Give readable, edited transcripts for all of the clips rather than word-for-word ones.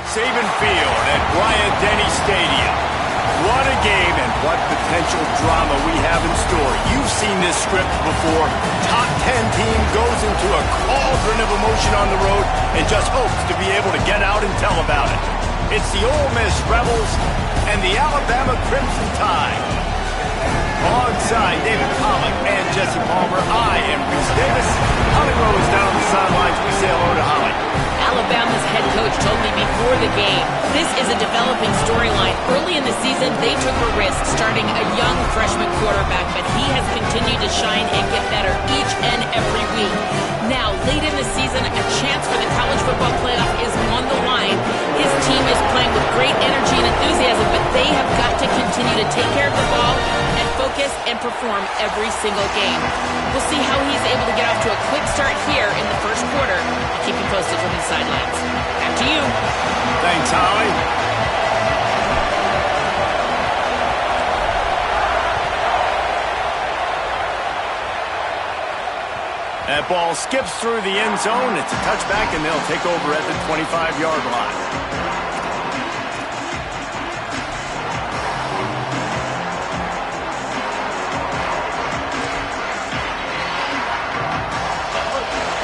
Saban Field at Bryant-Denny Stadium. What a game and what potential drama we have in store. You've seen this script before. Top 10 team goes into a cauldron of emotion on the road and just hopes to be able to get out and tell about it. It's the Ole Miss Rebels and the Alabama Crimson Tide. Alongside David Pollack and Jesse Palmer, I am Reese Davis. Holly Rose down on the sidelines. We say hello to Holly. Alabama's head coach told me before the game, this is a developing storyline. Early in the season, they took a risk starting a young freshman quarterback, but he has continued to shine and get better each and every week. Now, late in the season, a chance for the college football playoff is on the line. His team is playing with great energy and enthusiasm, but they have got to continue to take care of the ball and focus and perform every single game. We'll see how he's able to get off to a quick start here in the first quarter. I'll keep you posted from the sidelines. Back to you. Thanks, Holly. That ball skips through the end zone. It's a touchback, and they'll take over at the 25-yard line.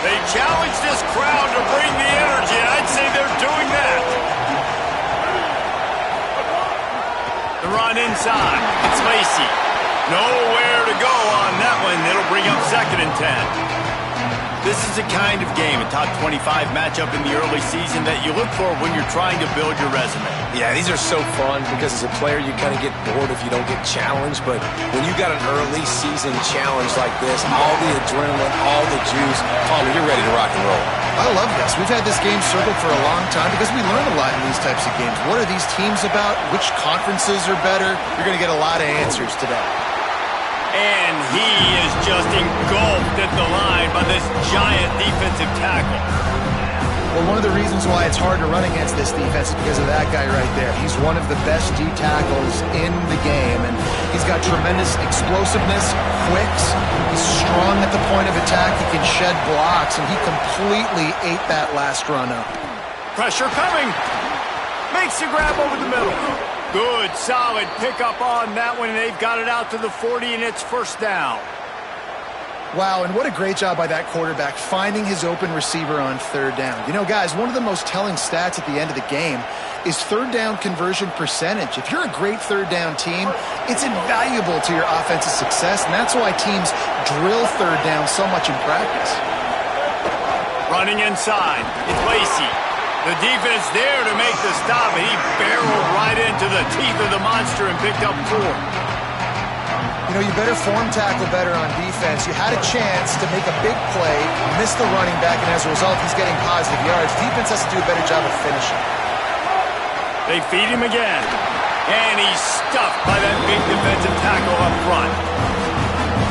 They challenge this crowd to bring the energy, and I'd say they're doing that. The run inside. It's Lacey. Nowhere to go on that one. It'll bring up 2nd and 10. This is the kind of game, a top 25 matchup in the early season that you look for when you're trying to build your resume. Yeah, these are so fun because as a player, you kind of get bored if you don't get challenged. But when you got an early season challenge like this, all the adrenaline, all the juice, Palmer, you're ready to rock and roll. I love this. We've had this game circled for a long time because we learn a lot in these types of games. What are these teams about? Which conferences are better? You're going to get a lot of answers today. And he is just engulfed at the line by this giant defensive tackle. Well, one of the reasons why it's hard to run against this defense is because of that guy right there. He's one of the best D tackles in the game, and he's got tremendous explosiveness, quicks. He's strong at the point of attack. He can shed blocks, and he completely ate that last run up. Pressure coming. Makes the grab over the middle. Good, solid pickup on that one, and they've got it out to the 40, and it's first down. Wow, and what a great job by that quarterback finding his open receiver on 3rd down. You know, guys, one of the most telling stats at the end of the game is 3rd down conversion percentage. If you're a great 3rd down team, it's invaluable to your offensive success, and that's why teams drill 3rd down so much in practice. Running inside, it's Lacey. The defense there to make the stop, and he barreled right into the teeth of the monster and picked up 4. You know, you better form tackle better on defense. You had a chance to make a big play, missed the running back, and as a result, he's getting positive yards. Defense has to do a better job of finishing. They feed him again, and he's stuffed by that big defensive tackle up front.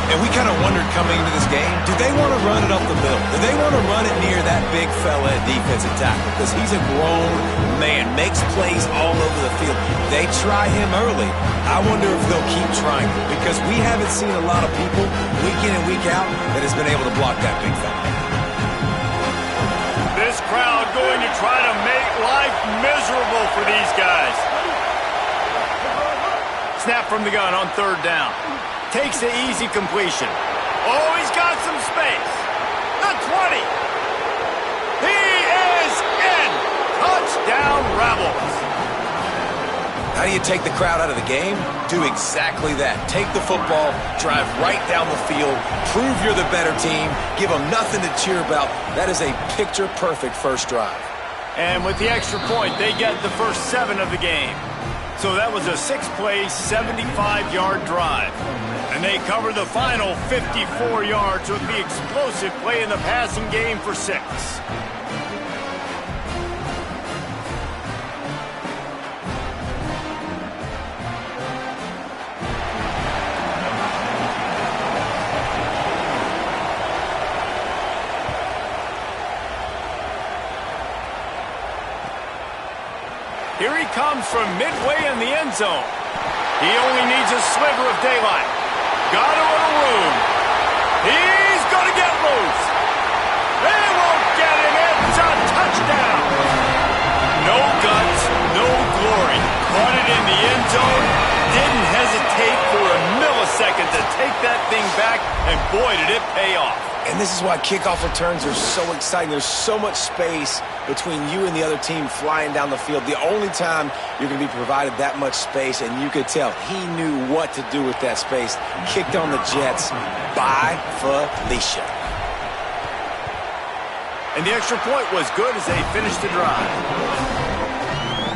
And we kind of wondered coming into this game, do they want to run it up the middle? Do they want to run it near that big fella at defensive tackle? Because he's a grown man, makes plays all over the field. They try him early. I wonder if they'll keep trying him because we haven't seen a lot of people week in and week out that has been able to block that big fella. This crowd going to try to make life miserable for these guys. Snap from the gun on 3rd down. Takes the easy completion. Oh, he's got some space. The 20. He is in. Touchdown, Rebels. How do you take the crowd out of the game? Do exactly that. Take the football, drive right down the field, prove you're the better team, give them nothing to cheer about. That is a picture-perfect first drive. And with the extra point, they get the first 7 of the game. So that was a 6-play, 75-yard drive. And they cover the final 54 yards with the explosive play in the passing game for 6. Here he comes from midway in the end zone. He only needs a sliver of daylight. Got a little room. He's going to get loose. They won't get him. It's a touchdown. No gut back, and boy, did it pay off. And this is why kickoff returns are so exciting. There's so much space between you and the other team flying down the field. The only time you're going to be provided that much space, and you could tell he knew what to do with that space. Kicked on the Jets by Felicia. And the extra point was good as they finished the drive.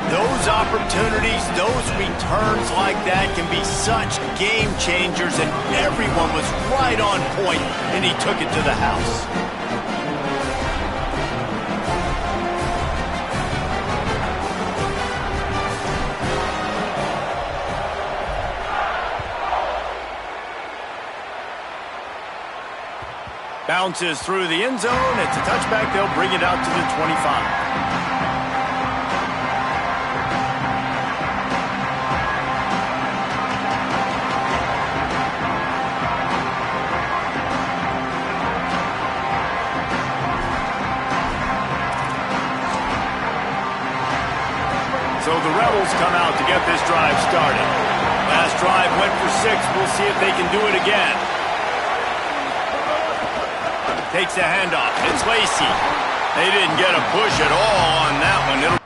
Those opportunities, those returns like that can be such game changers, and everyone was right on point, and he took it to the house. Bounces through the end zone. It's a touchback. They'll bring it out to the 25. So the Rebels come out to get this drive started. Last drive went for 6. We'll see if they can do it again. Takes a handoff. It's Lacey. They didn't get a push at all on that one.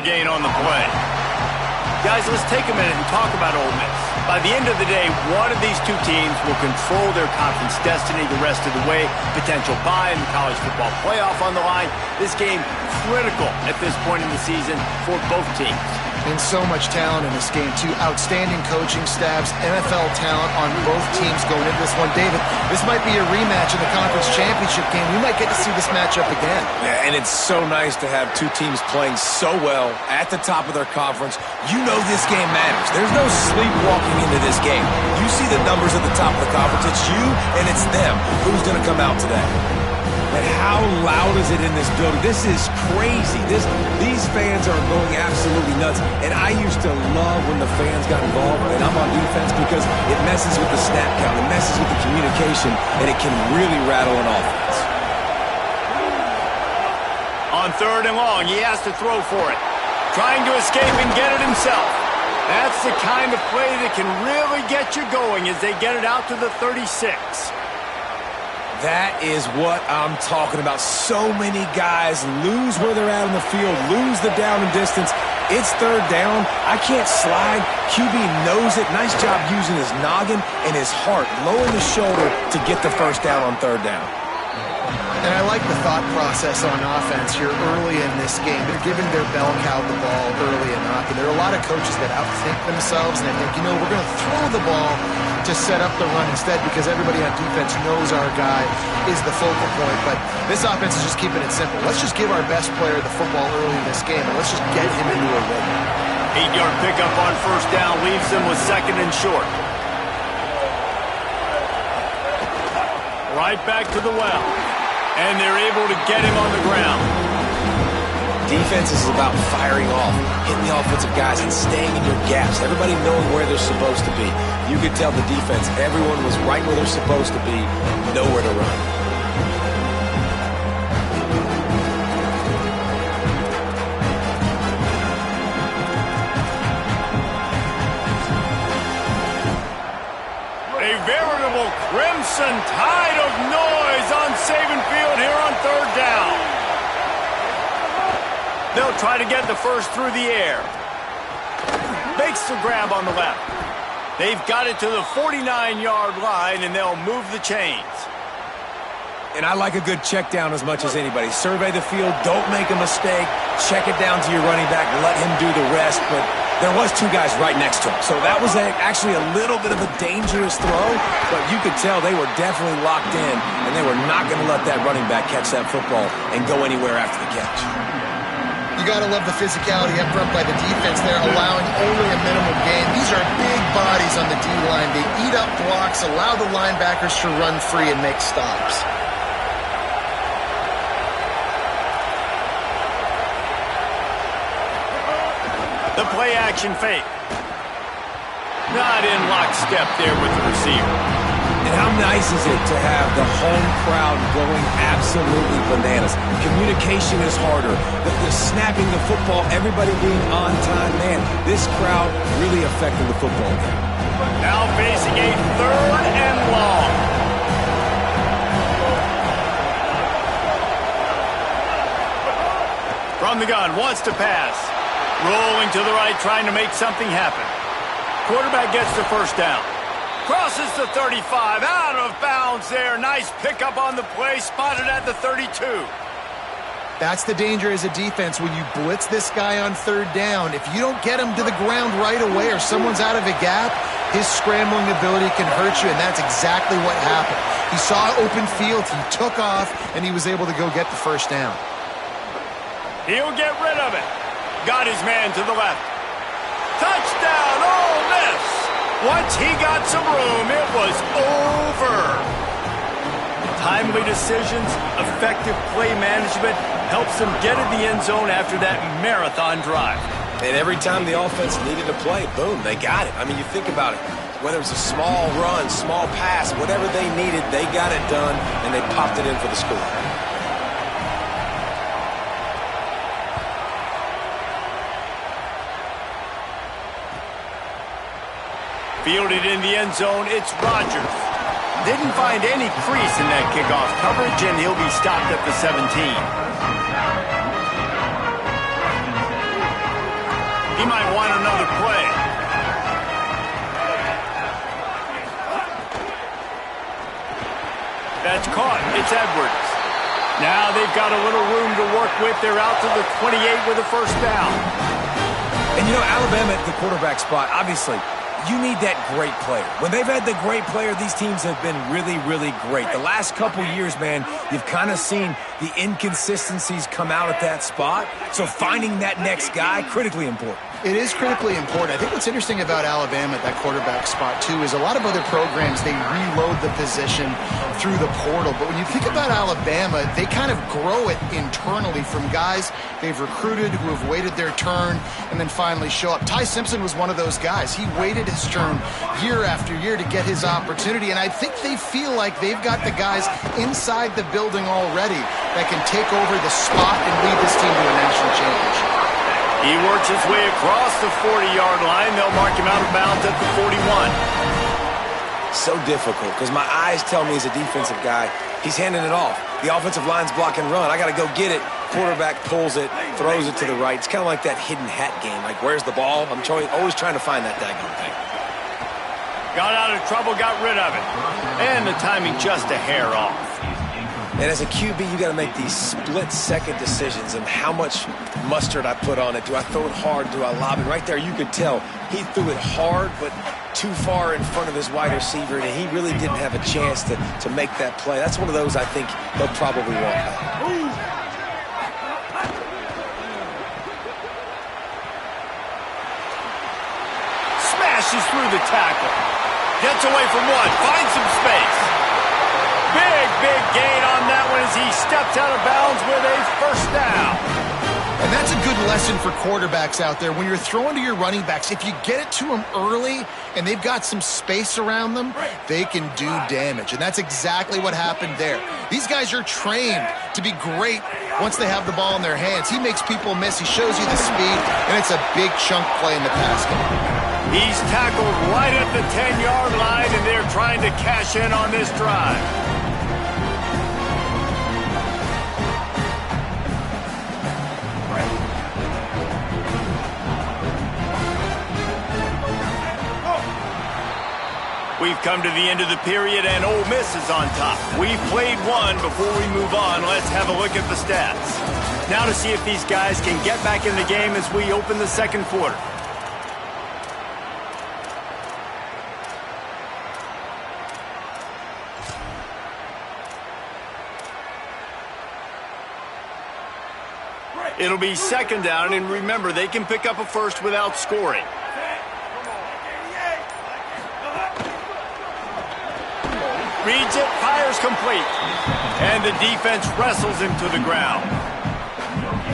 Gain on the play. Guys, let's take a minute and talk about Ole Miss. By the end of the day, one of these two teams will control their conference destiny the rest of the way. Potential bye in the college football playoff on the line. This game critical at this point in the season for both teams. And so much talent in this game, too. Outstanding coaching staffs, NFL talent on both teams going into this one. David, this might be a rematch in the conference championship game. We might get to see this matchup again. Yeah, and it's so nice to have two teams playing so well at the top of their conference. You know this game matters. There's no sleepwalking into this game. You see the numbers at the top of the conference. It's you and it's them. Who's going to come out today? And how loud is it in this building? This is crazy. These fans are going absolutely nuts. And I used to love when the fans got involved, and I'm on defense, because it messes with the snap count, it messes with the communication, and it can really rattle an offense. On 3rd and long, he has to throw for it. Trying to escape and get it himself. That's the kind of play that can really get you going as they get it out to the 36. That is what I'm talking about. So many guys lose where they're at on the field, lose the down and distance. It's 3rd down. I can't slide. QB knows it. Nice job using his noggin and his heart, lowering his shoulder to get the 1st down on 3rd down. And I like the thought process on offense here early in this game. They're giving their bell cow the ball early and often. There are a lot of coaches that outthink themselves, and they think, you know, we're going to throw the ball to set up the run instead because everybody on defense knows our guy is the focal point. But this offense is just keeping it simple. Let's just give our best player the football early in this game, and let's just get him into a rhythm. 8-yard pickup on 1st down leaves them with 2nd and short. Right back to the well. And they're able to get him on the ground. Defense is about firing off, hitting the offensive guys, and staying in your gaps. Everybody knowing where they're supposed to be. You could tell the defense, everyone was right where they're supposed to be, nowhere to run. A veritable crimson tide of noise on Saban Field here on 3rd down. They'll try to get the first through the air. Makes the grab on the left. They've got it to the 49-yard line, and they'll move the chains. And I like a good check down as much as anybody. Survey the field, don't make a mistake, check it down to your running back, let him do the rest. But there was two guys right next to him. So that was actually a little bit of a dangerous throw, but you could tell they were definitely locked in, and they were not going to let that running back catch that football and go anywhere after the catch. You got to love the physicality up front by the defense there, allowing only a minimal gain. These are big bodies on the D-line. They eat up blocks, allow the linebackers to run free and make stops. The play-action fake. Not in lockstep there with the receiver. And how nice is it to have the home crowd going absolutely bananas? Communication is harder. The snapping the football, everybody being on time. Man, this crowd really affected the football game. Now facing a 3rd and long. From the gun, wants to pass. Rolling to the right, trying to make something happen. Quarterback gets the first down. Crosses the 35, out of bounds there. Nice pickup on the play, spotted at the 32. That's the danger as a defense when you blitz this guy on 3rd down. If you don't get him to the ground right away or someone's out of a gap, his scrambling ability can hurt you, and that's exactly what happened. He saw open field, he took off, and he was able to go get the first down. He'll get rid of it. Got his man to the left. Touchdown, Ole Miss! Once he got some room, it was over. Timely decisions, effective play management helps them get in the end zone after that marathon drive. And every time the offense needed to play, boom, they got it. I mean, you think about it. Whether it was a small run, small pass, whatever they needed, they got it done, and they popped it in for the score. Fielded in the end zone, it's Rodgers. Didn't find any crease in that kickoff coverage, and he'll be stopped at the 17. He might want another play. That's caught. It's Edwards. Now they've got a little room to work with. They're out to the 28 with a first down. And, you know, Alabama at the quarterback spot, obviously, you need that great player. When they've had the great player, these teams have been really, really great. The last couple years, man, you've kind of seen the inconsistencies come out at that spot. So finding that next guy, critically important. It is critically important. I think what's interesting about Alabama at that quarterback spot, too, is a lot of other programs, they reload the position through the portal. But when you think about Alabama, they kind of grow it internally from guys they've recruited who have waited their turn and then finally show up. Ty Simpson was one of those guys. He waited his turn year after year to get his opportunity, and I think they feel like they've got the guys inside the building already that can take over the spot and lead this team to a national championship. He works his way across the 40-yard line. They'll mark him out of bounds at the 41. So difficult because my eyes tell me as a defensive guy, he's handing it off. The offensive line's block and run. I got to go get it. Quarterback pulls it, throws it to the right. It's kind of like that hidden hat game. Like, where's the ball? I'm always trying to find that daggone thing. Got out of trouble, got rid of it. And the timing just a hair off. And as a QB, you got to make these split-second decisions and how much mustard I put on it. Do I throw it hard? Do I lob it? Right there, you could tell he threw it hard, but too far in front of his wide receiver, and he really didn't have a chance to make that play. That's one of those I think they'll probably want back. Smashes through the tackle. Gets away from one. Finds some space. Big gain on that one as he steps out of bounds with a first down. And that's a good lesson for quarterbacks out there. When you're throwing to your running backs, if you get it to them early and they've got some space around them, they can do damage. And that's exactly what happened there. These guys are trained to be great once they have the ball in their hands. He makes people miss. He shows you the speed, and it's a big chunk play in the pass game. He's tackled right at the 10-yard line, and they're trying to cash in on this drive. We We've come to the end of the period, and Ole Miss is on top. We've played one. Before we move on, let's have a look at the stats. Now to see if these guys can get back in the game as we open the second quarter. It'll be second down, and remember, they can pick up a first without scoring. Reads it, fires complete. And the defense wrestles him to the ground.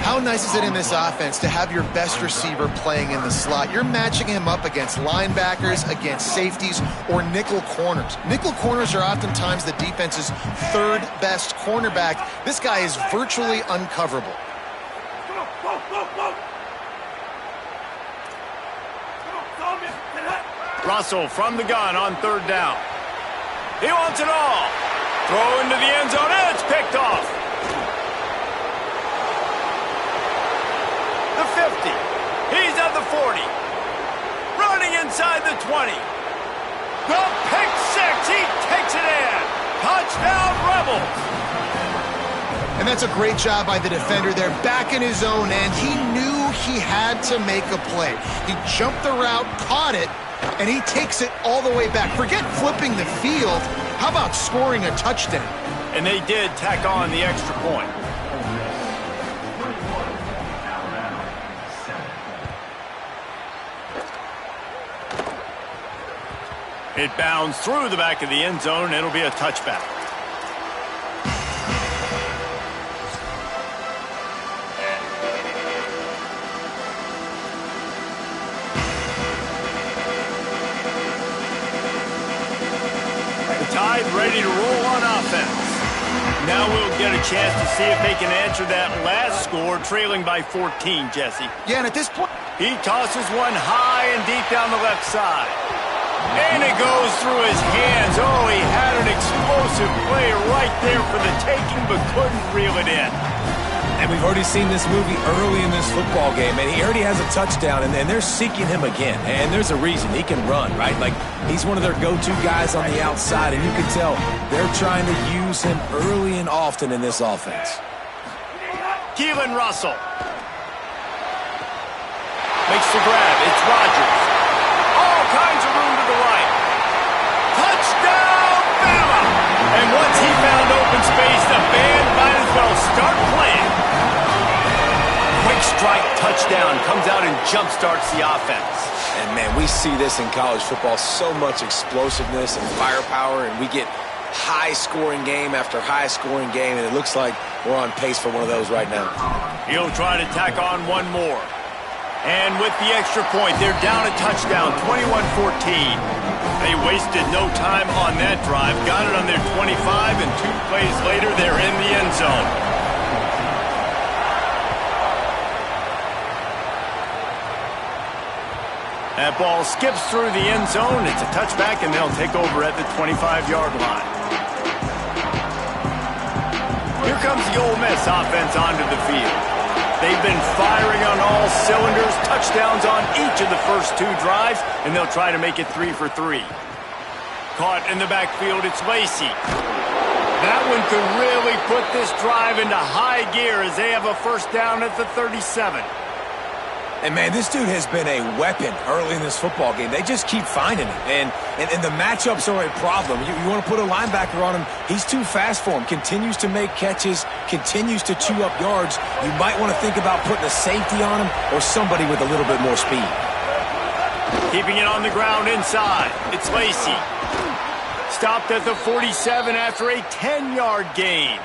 How nice is it in this offense to have your best receiver playing in the slot? You're matching him up against linebackers, against safeties, or nickel corners. Nickel corners are oftentimes the defense's third best cornerback. This guy is virtually uncoverable. Russell from the gun on third down. He wants it all. Throw into the end zone, and it's picked off. The 50. He's at the 40. Running inside the 20. The pick six. He takes it in. Touchdown, Rebels. And that's a great job by the defender there, back in his own end. He knew he had to make a play. He jumped the route, caught it, and he takes it all the way back. Forget flipping the field. How about scoring a touchdown? And they did tack on the extra point. It bounds through the back of the end zone. It'll be a touchback. Tide ready to roll on offense. Now we'll get a chance to see if they can answer that last score, trailing by 14, Jesse. Yeah, and at this point, he tosses one high and deep down the left side. And it goes through his hands. Oh, he had an explosive play right there for the taking, but couldn't reel it in. And we've already seen this movie early in this football game, and he already has a touchdown, and they're seeking him again. And there's a reason. He can run, right? Like, he's one of their go-to guys on the outside, and you can tell they're trying to use him early and often in this offense. Keelan Russell makes the grab. It's Rodgers. All kinds of room to the right. Touchdown, Bama! And once he found open space, the band might as well start playing. Quick strike touchdown comes out and jump-starts the offense. And, man, we see this in college football, so much explosiveness and firepower, and we get high-scoring game after high-scoring game, and it looks like we're on pace for one of those right now. He'll try to tack on one more. And with the extra point, they're down a touchdown, 21-14. They wasted no time on that drive, got it on their 25, and 2 plays later, they're in the end zone. That ball skips through the end zone. It's a touchback, and they'll take over at the 25-yard line. Here comes the Ole Miss offense onto the field. They've been firing on all cylinders, touchdowns on each of the first 2 drives, and they'll try to make it 3 for 3. Caught in the backfield, it's Lacey. That one could really put this drive into high gear as they have a first down at the 37. And, man, this dude has been a weapon early in this football game. They just keep finding him. And the matchups are a problem. You want to put a linebacker on him, he's too fast for him. Continues to make catches, continues to chew up yards. You might want to think about putting a safety on him or somebody with a little bit more speed. Keeping it on the ground inside. It's Lacey. Stopped at the 47 after a 10-yard gain.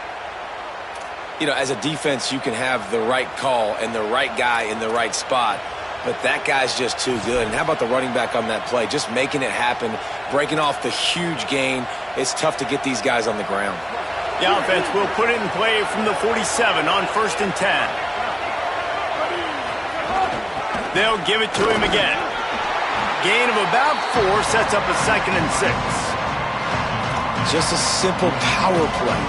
You know, as a defense, you can have the right call and the right guy in the right spot, but that guy's just too good. And how about the running back on that play? Just making it happen, breaking off the huge gain. It's tough to get these guys on the ground. The offense will put it in play from the 47 on 1st and 10. They'll give it to him again. Gain of about 4 sets up a 2nd and 6. Just a simple power play.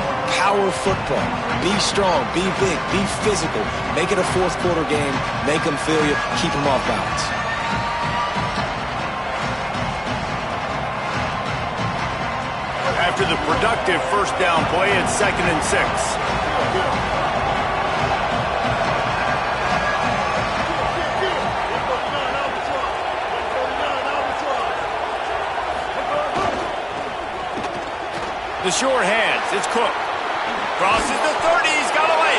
Power football. Be strong, be big, be physical. Make it a 4th quarter game. Make them feel you. Keep them off balance. productive first down play at 2nd and 6. The short hands, it's Cook. Crosses the 30, he's got away.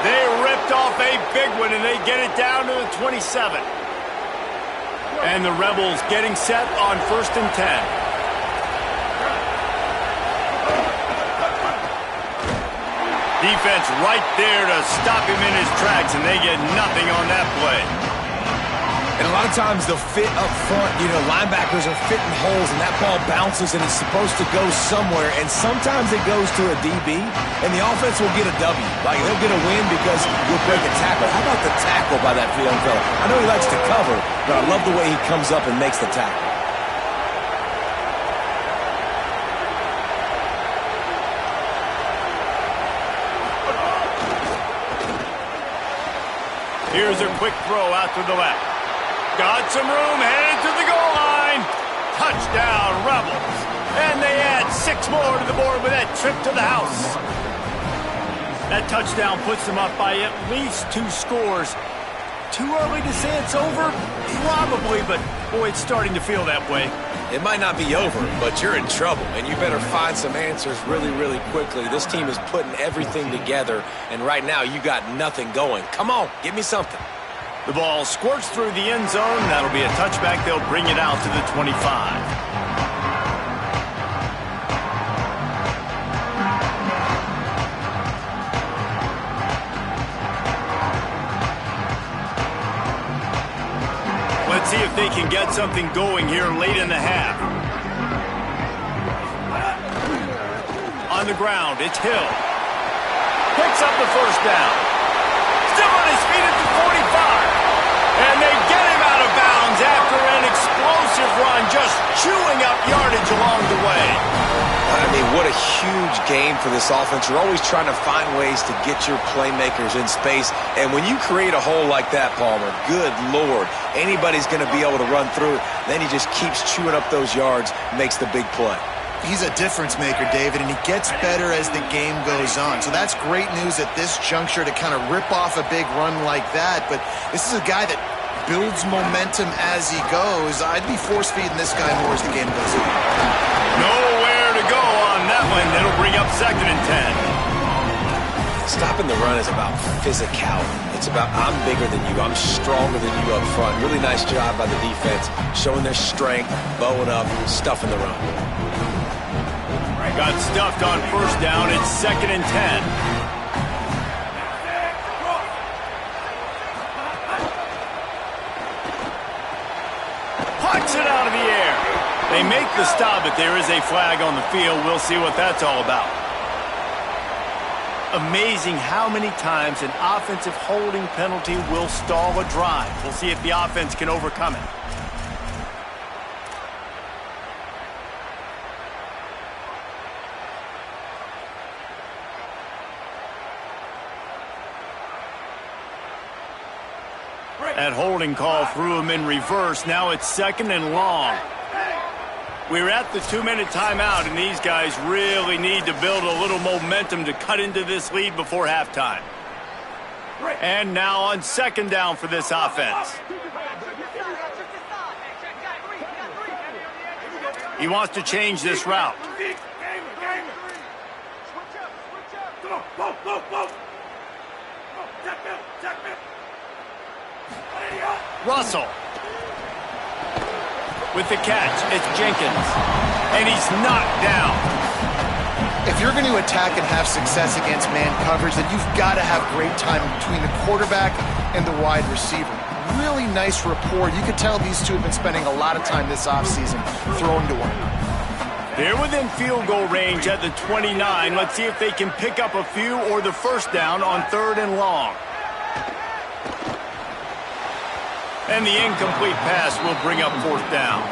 They ripped off a big one, and they get it down to the 27. And the Rebels getting set on 1st and 10. Defense right there to stop him in his tracks, and they get nothing on that play. And a lot of times they'll fit up front. You know, linebackers are fitting holes, and that ball bounces, and it's supposed to go somewhere. And sometimes it goes to a DB, and the offense will get a W. Like, they'll get a win because you'll break a tackle. How about the tackle by that young fella? I know he likes to cover, but I love the way he comes up and makes the tackle. Here's a quick throw out to the left. Got some room, headed to the goal line. Touchdown, Rebels. And they add 6 more to the board with that trip to the house. That touchdown puts them up by at least 2 scores. Too early to say it's over? Probably, but boy, it's starting to feel that way. It might not be over, but you're in trouble, and you better find some answers really, really quickly. This team is putting everything together, and right now you got nothing going. Come on, give me something. The ball squirts through the end zone. That'll be a touchback. They'll bring it out to the 25. Let's see if they can get something going here late in the half. On the ground, it's Hill. Picks up the first down. Still on his feet at the 45. And they get him out of bounds after an explosive run, just chewing up yardage along the way. I mean, what a huge game for this offense. You're always trying to find ways to get your playmakers in space. And when you create a hole like that, Palmer, good Lord, anybody's going to be able to run through it. Then he just keeps chewing up those yards, makes the big play. He's a difference maker, David, and he gets better as the game goes on. So that's great news at this juncture to kind of rip off a big run like that. But this is a guy that builds momentum as he goes. I'd be force-feeding this guy more as the game goes on. Nowhere to go on that one. That'll bring up 2nd and 10. Stopping the run is about physicality. It's about I'm bigger than you. I'm stronger than you up front. Really nice job by the defense, showing their strength, bowing up, stuffing the run. Got stuffed on first down. It's 2nd and 10. Pucks it out of the air. They make the stop, but there is a flag on the field. We'll see what that's all about. Amazing how many times an offensive holding penalty will stall a drive. We'll see if the offense can overcome it. That holding call threw him in reverse. Now it's 2nd and long. We're at the 2-minute timeout, and these guys really need to build a little momentum to cut into this lead before halftime. And now on 2nd down for this offense. He wants to change this route. Russell. With the catch, it's Jenkins. And he's knocked down. If you're going to attack and have success against man coverage, then you've got to have great time between the quarterback and the wide receiver. Really nice rapport. You could tell these two have been spending a lot of time this offseason throwing to work. They're within field goal range at the 29. Let's see if they can pick up a few or the first down on 3rd and long. And the incomplete pass will bring up 4th down.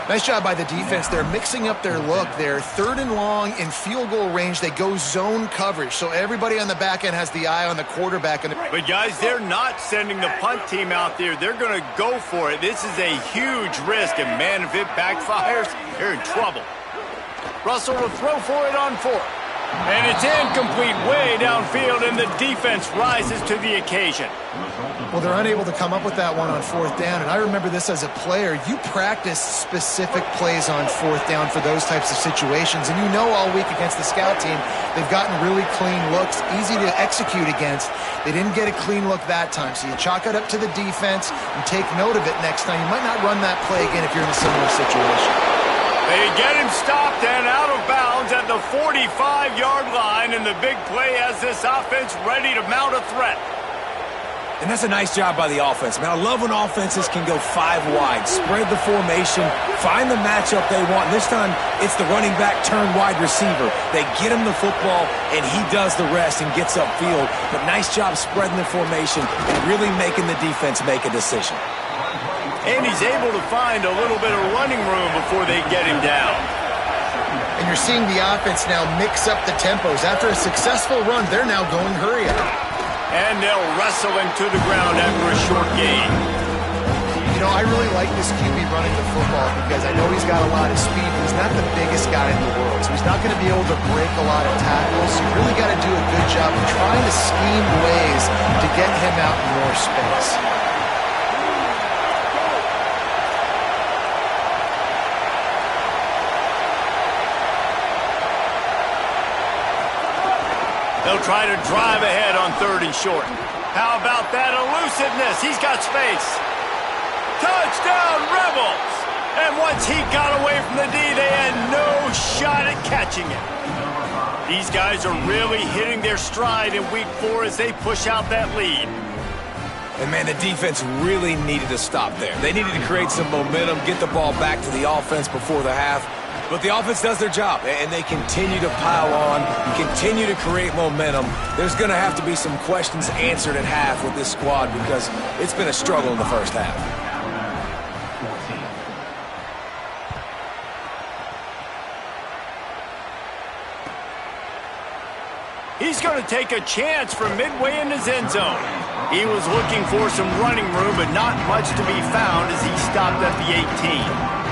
Nice job by the defense. They're mixing up their look. They're 3rd and long in field goal range. They go zone coverage, so everybody on the back end has the eye on the quarterback. But, guys, they're not sending the punt team out there. They're going to go for it. This is a huge risk, and, man, if it backfires, they're in trouble. Russell will throw for it on fourth. And it's incomplete way downfield, and the defense rises to the occasion. Well, they're unable to come up with that one on fourth down, and I remember this as a player. You practice specific plays on fourth down for those types of situations, and you know all week against the scout team, they've gotten really clean looks, easy to execute against. They didn't get a clean look that time, so you chalk it up to the defense and take note of it next time. You might not run that play again if you're in a similar situation. They get him stopped and out of bounds at the 45-yard line, and the big play has this offense ready to mount a threat. And that's a nice job by the offense. Man, I love when offenses can go 5 wide, spread the formation, find the matchup they want. And this time, it's the running back turned wide receiver. They get him the football, and he does the rest and gets upfield. But nice job spreading the formation and really making the defense make a decision. And he's able to find a little bit of running room before they get him down. And you're seeing the offense now mix up the tempos. After a successful run, they're now going hurry up. And they'll wrestle him to the ground after a short gain. You know, I really like this QB running the football because I know he's got a lot of speed, but he's not the biggest guy in the world. So he's not going to be able to break a lot of tackles. So you really got to do a good job of trying to scheme ways to get him out in more space. They'll try to drive ahead on 3rd and short. How about that elusiveness? He's got space. Touchdown, Rebels! And once he got away from the D, they had no shot at catching him. These guys are really hitting their stride in week 4 as they push out that lead. And, man, the defense really needed to stop there. They needed to create some momentum, get the ball back to the offense before the half. But the offense does their job, and they continue to pile on, continue to create momentum. There's going to have to be some questions answered at half with this squad because it's been a struggle in the first half. He's going to take a chance from midway in his end zone. He was looking for some running room, but not much to be found as he stopped at the 18.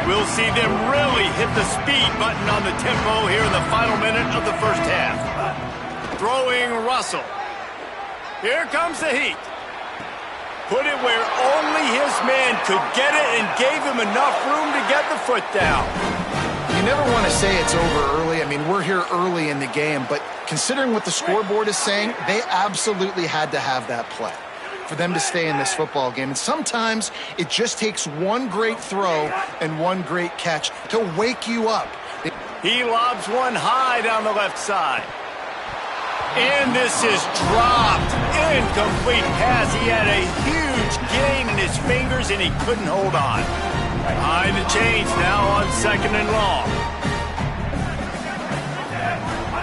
We'll see them really hit the speed button on the tempo here in the final minute of the first half. Throwing Russell. Here comes the heat. Put it where only his man could get it and gave him enough room to get the foot down. You never want to say it's over early. I mean, we're here early in the game, but considering what the scoreboard is saying, they absolutely had to have that play for them to stay in this football game. And sometimes it just takes one great throw and one great catch to wake you up. He lobs one high down the left side. And this is dropped. Incomplete pass. He had a huge gain in his fingers and he couldn't hold on. Behind the chains now on 2nd and long.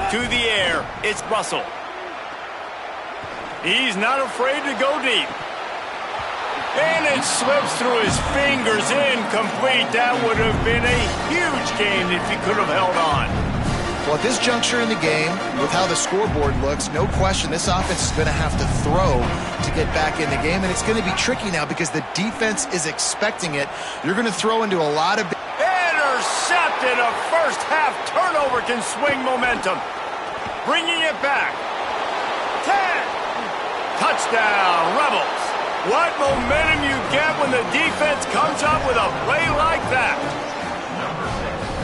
To the air, it's Russell. He's not afraid to go deep. And it slips through his fingers, incomplete. That would have been a huge gain if he could have held on. Well, at this juncture in the game, with how the scoreboard looks, no question this offense is going to have to throw to get back in the game. And it's going to be tricky now because the defense is expecting it. You're going to throw into a lot of... Intercepted. A first half turnover can swing momentum. Bringing it back. 10. Touchdown, Rebels. What momentum you get when the defense comes up with a play like that.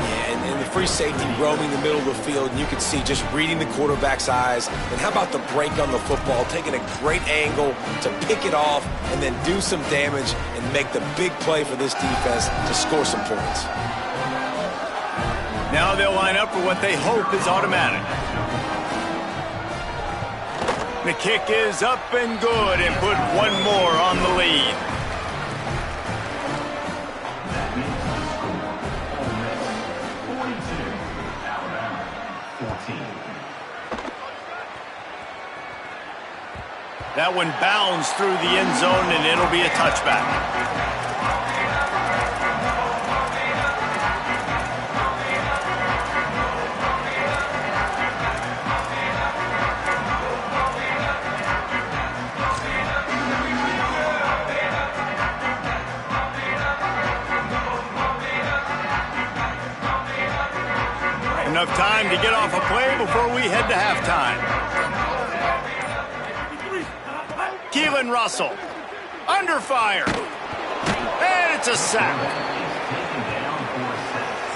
Yeah, and the free safety roaming the middle of the field, and you can see just reading the quarterback's eyes. And how about the break on the football, taking a great angle to pick it off and then do some damage and make the big play for this defense to score some points. Now they'll line up for what they hope is automatic. The kick is up and good and put one more on the lead. That one bounds through the end zone and it'll be a touchback. enough time to get off a play before we head to halftime. Keelan Russell, under fire, and it's a sack.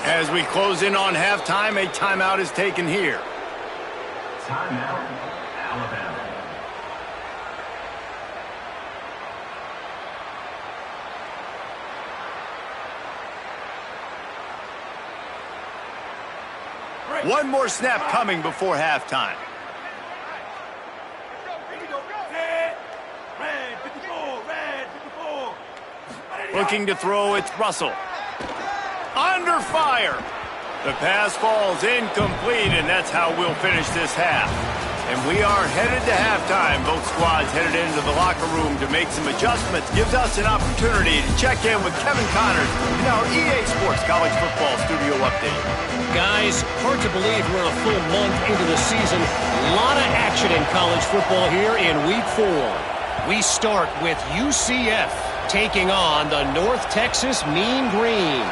As we close in on halftime, a timeout is taken here. Timeout, Alabama. One more snap coming before halftime. Looking to throw, it's Russell. Under fire. The pass falls incomplete, and that's how we'll finish this half. And we are headed to halftime. Both squads headed into the locker room to make some adjustments. Gives us an opportunity to check in with Kevin Connors in our EA Sports College Football Studio Update. Guys, hard to believe we're a full month into the season. A lot of action in college football here in Week 4. We start with UCF taking on the North Texas Mean Green.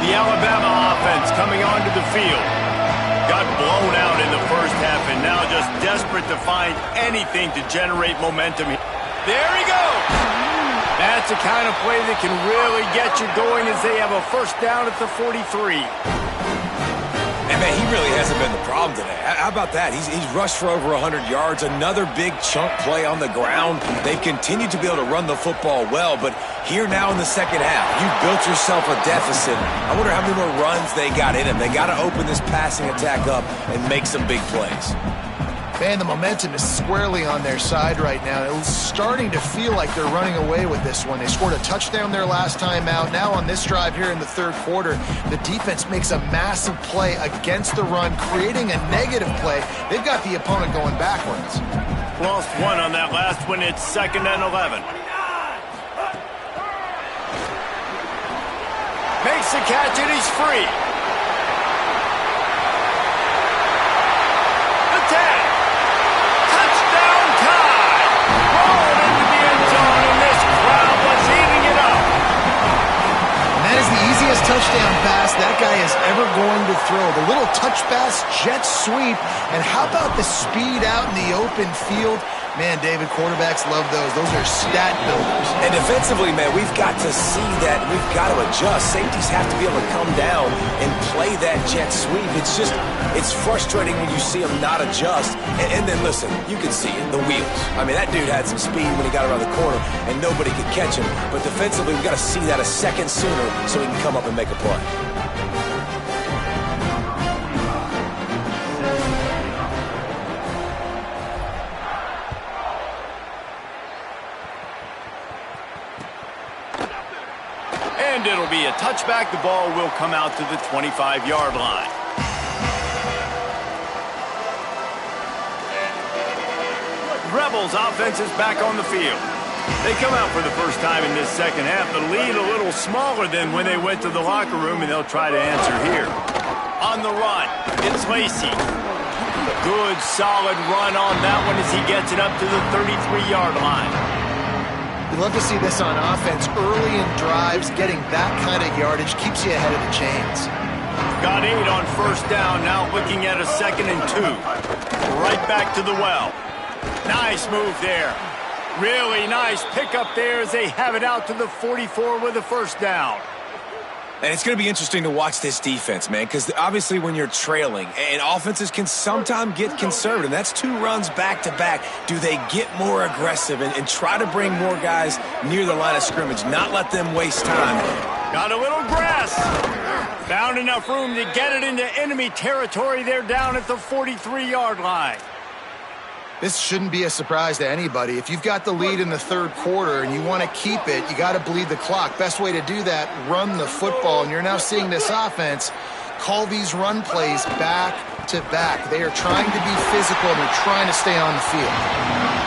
The Alabama offense coming onto the field. Got blown out in the first half and now just desperate to find anything to generate momentum. There he goes! That's the kind of play that can really get you going as they have a first down at the 43. And, man, he really hasn't been the problem today. How about that? He's rushed for over 100 yards, another big chunk play on the ground. They've continued to be able to run the football well, but here now in the second half, you've built yourself a deficit. I wonder how many more runs they got in him. They got to open this passing attack up and make some big plays. Man, the momentum is squarely on their side right now. It's starting to feel like they're running away with this one. They scored a touchdown their last time out. Now on this drive here in the third quarter, the defense makes a massive play against the run, creating a negative play. They've got the opponent going backwards. Lost one on that last one. It's 2nd and 11. Makes the catch and he's free. Touchdown pass that guy is ever going to throw. The little touch pass, jet sweep, and how about the speed out in the open field? Man, David, quarterbacks love those. Those are stat builders. And defensively, man, we've got to see that. We've got to adjust. Safeties have to be able to come down and play that jet sweep. It's frustrating when you see them not adjust. And then, listen, you can see it, the wheels. I mean, that dude had some speed when he got around the corner, and nobody could catch him. But defensively, we've got to see that a second sooner so he can come up and make a play. And it'll be a touchback. The ball will come out to the 25-yard line. Rebels offense is back on the field. They come out for the first time in this second half. The lead a little smaller than when they went to the locker room, and they'll try to answer here. On the run, it's Lacey. Good, solid run on that one as he gets it up to the 33-yard line. You love to see this on offense. Early in drives, getting that kind of yardage keeps you ahead of the chains. Got 8 on first down, now looking at a 2nd and 2. Right back to the well. Nice move there. Really nice pickup there as they have it out to the 44 with a first down. And it's going to be interesting to watch this defense, man, because obviously when you're trailing, and offenses can sometimes get conservative. That's 2 runs back-to-back. Do they get more aggressive and try to bring more guys near the line of scrimmage, not let them waste time? Got a little grass. Found enough room to get it into enemy territory. They're down at the 43-yard line. This shouldn't be a surprise to anybody. If you've got the lead in the third quarter and you want to keep it, you got to bleed the clock. Best way to do that, run the football. And you're now seeing this offense call these run plays back to back. They are trying to be physical and they're trying to stay on the field.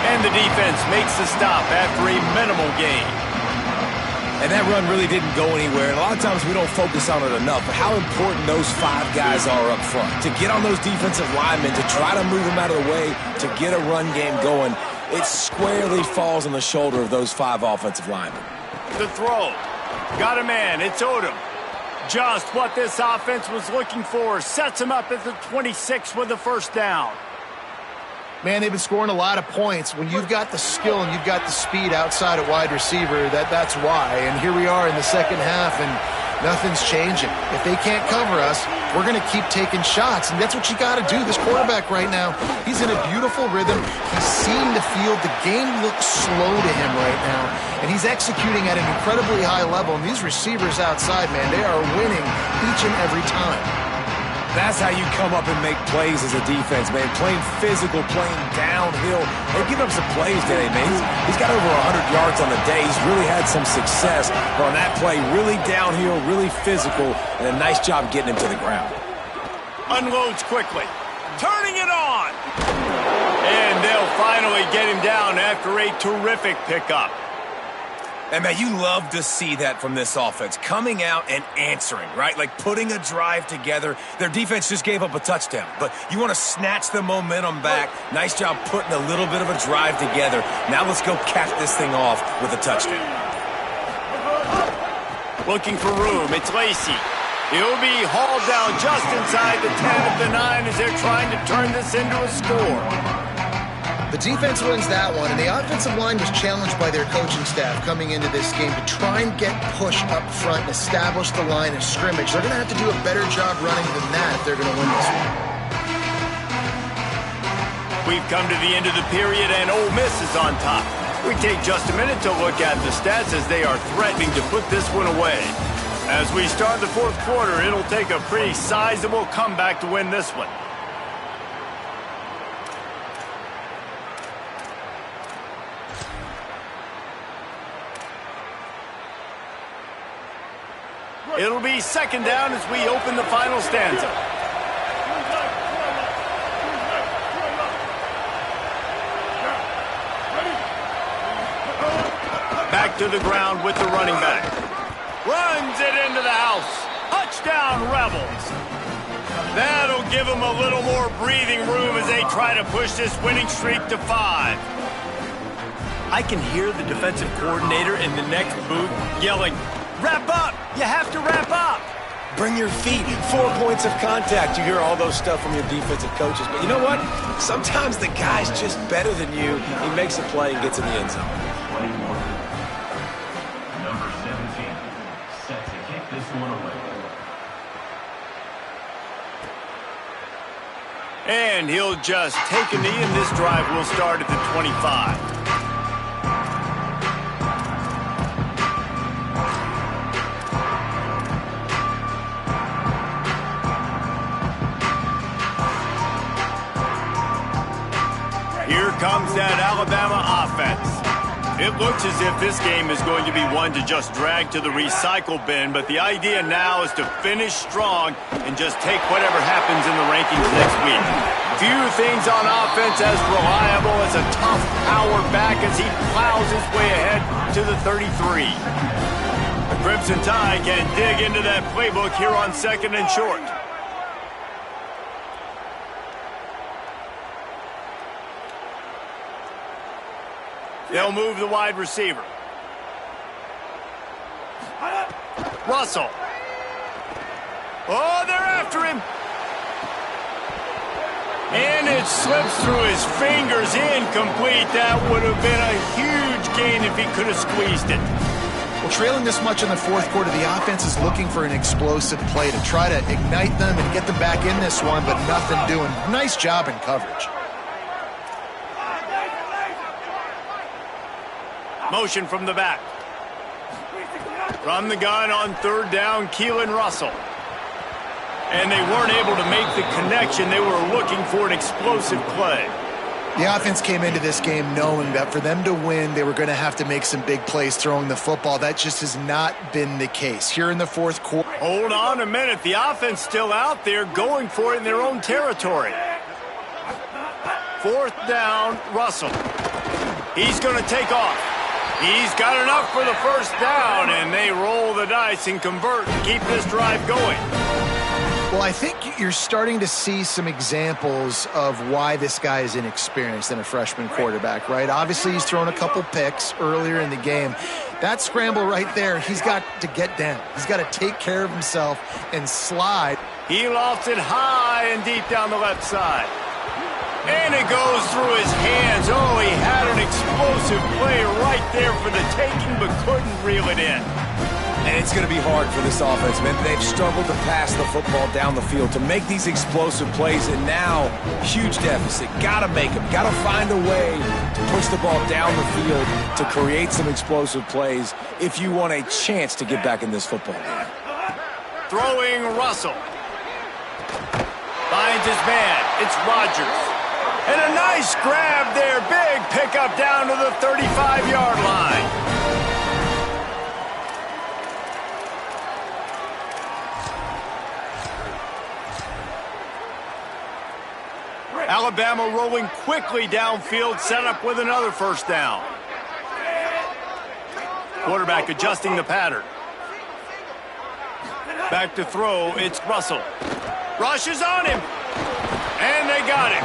And the defense makes the stop after a minimal gain. And that run really didn't go anywhere. And a lot of times we don't focus on it enough. But how important those 5 guys are up front. To get on those defensive linemen, to try to move them out of the way, to get a run game going, it squarely falls on the shoulder of those 5 offensive linemen. The throw. Got a man. It's Odom. Just what this offense was looking for. Sets him up at the 26 with the first down. Man, they've been scoring a lot of points. When you've got the skill and you've got the speed outside at wide receiver, that's why. And here we are in the second half, and nothing's changing. If they can't cover us, we're going to keep taking shots, and that's what you got to do. This quarterback right now, he's in a beautiful rhythm. He's seeing the field. The game looks slow to him right now, and he's executing at an incredibly high level. And these receivers outside, man, they are winning each and every time. That's how you come up and make plays as a defense, man. Playing physical, playing downhill. They've given up some plays today, man. He's got over 100 yards on the day. He's really had some success. But on that play, really downhill, really physical, and a nice job getting him to the ground. Unloads quickly. Turning it on. And they'll finally get him down after a terrific pickup. And, man, you love to see that from this offense, coming out and answering, right? Like putting a drive together. Their defense just gave up a touchdown, but you want to snatch the momentum back. Nice job putting a little bit of a drive together. Now let's go cap this thing off with a touchdown. Looking for room. It's Lacey. He'll be hauled down just inside the 10 of the 9 as they're trying to turn this into a score. The defense wins that one, and the offensive line was challenged by their coaching staff coming into this game to try and get push up front and establish the line of scrimmage. They're going to have to do a better job running than that if they're going to win this one. We've come to the end of the period, and Ole Miss is on top. We take just a minute to look at the stats as they are threatening to put this one away. As we start the fourth quarter, it'll take a pretty sizable comeback to win this one. It'll be second down as we open the final stanza. Back to the ground with the running back. Runs it into the house. Touchdown, Rebels. That'll give them a little more breathing room as they try to push this winning streak to 5. I can hear the defensive coordinator in the next booth yelling, "Wrap up! You have to wrap up!" Bring your feet. 4 points of contact. You hear all those stuff from your defensive coaches. But you know what? Sometimes the guy's just better than you. He makes a play and gets in the end zone. 21. Number 17. Set to kick this one away. And he'll just take a knee, and this drive will start at the 25. Here comes that Alabama offense. It looks as if this game is going to be one to just drag to the recycle bin, but the idea now is to finish strong and just take whatever happens in the rankings next week. Few things on offense as reliable as a tough power back as he plows his way ahead to the 33. The Crimson Tide can dig into that playbook here on second and short. They'll move the wide receiver. Russell. Oh, they're after him. And it slips through his fingers, incomplete. That would have been a huge gain if he could have squeezed it. Well, trailing this much in the fourth quarter, the offense is looking for an explosive play to try to ignite them and get them back in this one, but nothing doing. Nice job in coverage. Motion from the back. From the gun on third down, Keelan Russell. And they weren't able to make the connection. They were looking for an explosive play. The offense came into this game knowing that for them to win, they were going to have to make some big plays throwing the football. That just has not been the case. Here in the fourth quarter. Hold on a minute. The offense still out there going for it in their own territory. Fourth down, Russell. He's going to take off. He's got enough for the first down, and they roll the dice and convert to keep this drive going. Well, I think you're starting to see some examples of why this guy is inexperienced in a freshman quarterback, right? Obviously, he's thrown a couple picks earlier in the game. That scramble right there, he's got to get down. He's got to take care of himself and slide. He lofts it high and deep down the left side. And it goes through his hands. Oh, he had an explosive play right there for the taking, but couldn't reel it in. And it's going to be hard for this offense, man. They've struggled to pass the football down the field, to make these explosive plays, and now, huge deficit. Got to make them. Got to find a way to push the ball down the field to create some explosive plays if you want a chance to get back in this football game. Throwing Russell. Finds his man. It's Rodgers. And a nice grab there. Big pickup down to the 35-yard line. Alabama rolling quickly downfield, set up with another first down. Quarterback adjusting the pattern. Back to throw, it's Russell. Rushes on him, and they got him.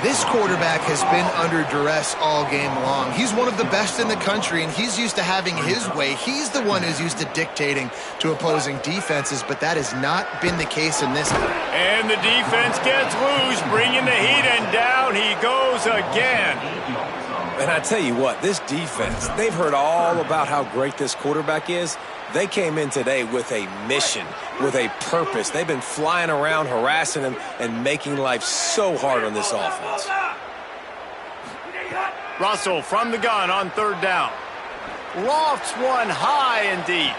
This quarterback has been under duress all game long. He's one of the best in the country, and he's used to having his way. He's the one who's used to dictating to opposing defenses, but that has not been the case in this game. And the defense gets loose, bringing the heat, and down he goes again. And I tell you what, this defense, they've heard all about how great this quarterback is. They came in today with a mission, with a purpose. They've been flying around, harassing him, and making life so hard on this offense. Russell from the gun on third down. Lofts one high and deep.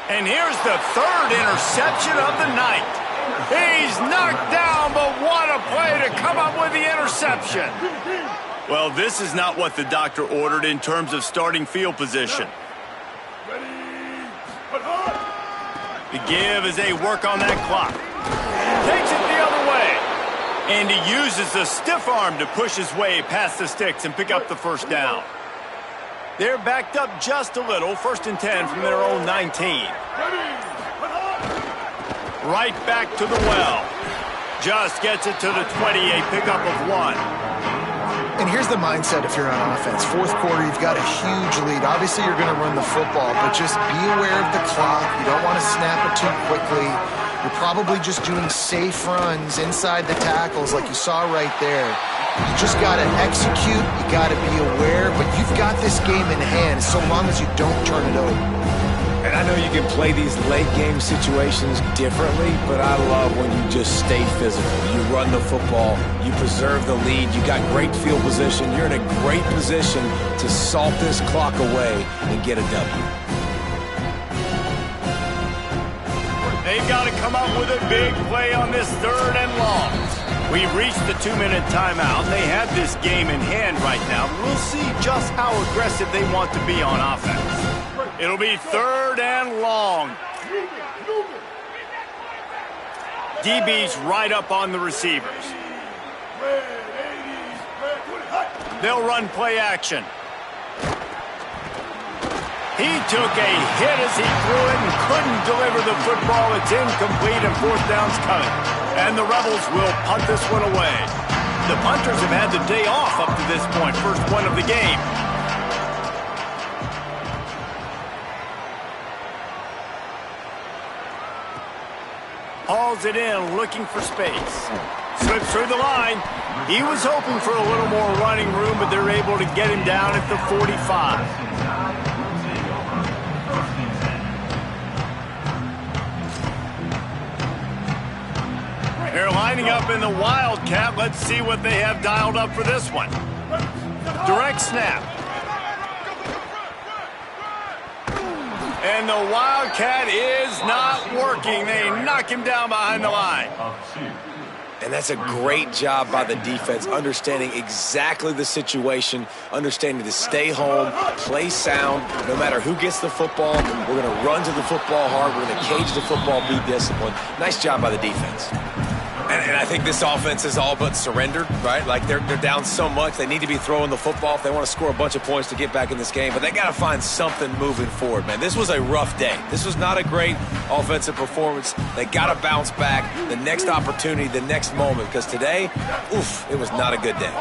And here's the third interception of the night. He's knocked down, but what a play to come up with the interception. Well, this is not what the doctor ordered in terms of starting field position. The give as they work on that clock. Takes it the other way. And he uses the stiff arm to push his way past the sticks and pick up the first down. They're backed up just a little. 1st and 10 from their own 19. Right back to the well. Just gets it to the 20, a pickup of 1. And here's the mindset if you're on offense. Fourth quarter, you've got a huge lead. Obviously, you're going to run the football, but just be aware of the clock. You don't want to snap it too quickly. You're probably just doing safe runs inside the tackles like you saw right there. You just got to execute. You got to be aware, but you've got this game in hand so long as you don't turn it over. And I know you can play these late-game situations differently, but I love when you just stay physical. You run the football. You preserve the lead. You got great field position. You're in a great position to salt this clock away and get a W. They've got to come up with a big play on this 3rd and long. We've reached the 2-minute timeout. They have this game in hand right now. We'll see just how aggressive they want to be on offense. It'll be 3rd and long. DB's right up on the receivers. They'll run play action. He took a hit as he threw it and couldn't deliver the football. It's incomplete and 4th down's coming. And the Rebels will punt this one away. The punters have had the day off up to this point. First one of the game. Hauls it in, looking for space. Slips through the line. He was hoping for a little more running room, but they're able to get him down at the 45. They're lining up in the Wildcat. Let's see what they have dialed up for this one. Direct snap. And the Wildcat is not working. They knock him down behind the line. And that's a great job by the defense, understanding exactly the situation, understanding to stay home, play sound. No matter who gets the football, we're going to run to the football hard. We're going to cage the football, be disciplined. Nice job by the defense. And I think this offense is all but surrendered, right? Like they're down so much. They need to be throwing the football if they want to score a bunch of points to get back in this game. But they got to find something moving forward, man. This was a rough day. This was not a great offensive performance. They got to bounce back the next opportunity, the next moment. Because today, oof, it was not a good day.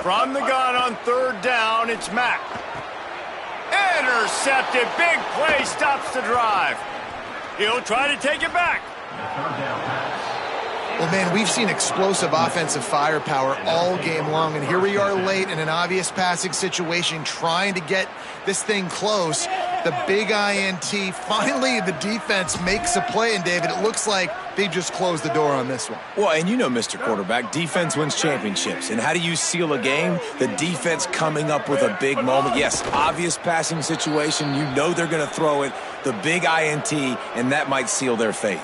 From the gun on third down, it's Mack. Intercepted. Big play stops the drive. He'll try to take it back. Well, man, we've seen explosive offensive firepower all game long, and here we are late in an obvious passing situation trying to get this thing close. The big INT. Finally, the defense makes a play, and David, it looks like they just closed the door on this one. Well, and you know, Mr. Quarterback, defense wins championships. And how do you seal a game? The defense coming up with a big moment. Yes, obvious passing situation. You know they're going to throw it. The big INT, and that might seal their fate.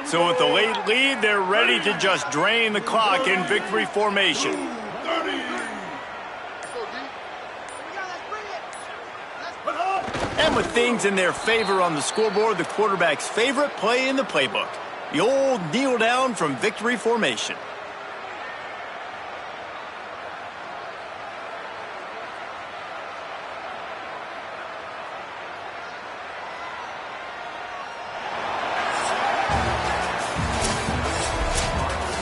So with the late lead, they're ready to just drain the clock in victory formation. And with things in their favor on the scoreboard, the quarterback's favorite play in the playbook. The old kneel down from victory formation.